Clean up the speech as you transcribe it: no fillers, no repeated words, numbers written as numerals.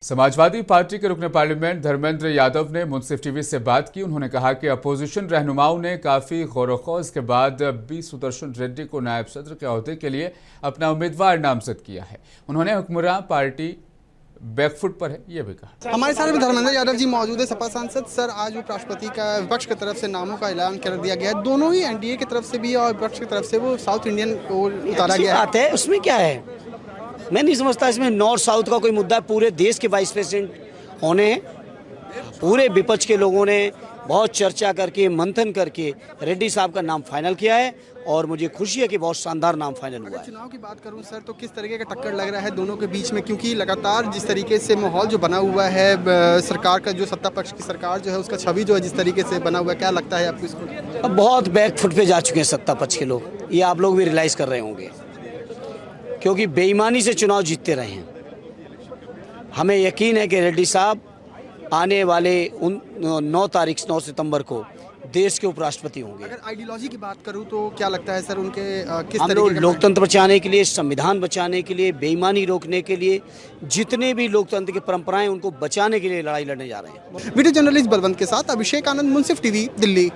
Samajwadi party के रुकन parliament Dharmendra Yadav ने मुंसिफ टीवी से बात की। उन्होंने कहा कि अपोजिशन रहनुमाओं ने काफी गौर-व-खौज के बाद बी सुदर्शन रेड्डी को नायब सदर के ओहदे के लिए अपना उम्मीदवार नामजद किया है। उन्होंने हुक्मरान पार्टी बैकफुट पर है, ये भी कहा। हमारे साथ में धर्मेंद्र यादव जी मौजूद है, सपा सांसद। सर, आज उपराष्ट्रपति का विपक्ष की तरफ से नामों का ऐलान कर दिया गया है। दोनों ही एनडीए की तरफ से भी और विपक्ष की तरफ से वो साउथ इंडियन को उतारा गया है। उसमें क्या है, मैं नहीं समझता इसमें नॉर्थ साउथ का कोई मुद्दा है। पूरे देश के वाइस प्रेसिडेंट होने हैं। पूरे विपक्ष के लोगों ने बहुत चर्चा करके मंथन करके रेड्डी साहब का नाम फाइनल किया है और मुझे खुशी है कि बहुत शानदार नाम फाइनल हुआ है। चुनाव की बात करूं सर, तो किस तरीके का टक्कर लग रहा है दोनों के बीच में, क्योंकि लगातार जिस तरीके से माहौल जो बना हुआ है, सरकार का जो सत्ता पक्ष की सरकार जो है उसका छवि जो है जिस तरीके से बना हुआ है, क्या लगता है आपको इसको? अब बहुत बैकफुट पे जा चुके हैं सत्ता पक्ष के लोग, ये आप लोग भी रियलाइज कर रहे होंगे, क्योंकि बेईमानी से चुनाव जीतते रहे हैं। हमें यकीन है कि रेड्डी साहब आने वाले 9 सितंबर को देश के उपराष्ट्रपति होंगे। अगर आइडियोलॉजी की बात करूं तो क्या लगता है सर उनके किस हम तरीके लोग का लोकतंत्र बचाने के लिए, संविधान बचाने के लिए, बेईमानी रोकने के लिए, जितने भी लोकतंत्र की परंपराएं उनको बचाने के लिए लड़ाई लड़ने जा रहे हैं। वीडियो जर्नलिस्ट बलवंत के साथ अभिषेक आनंद, मुंसिफ टीवी, दिल्ली।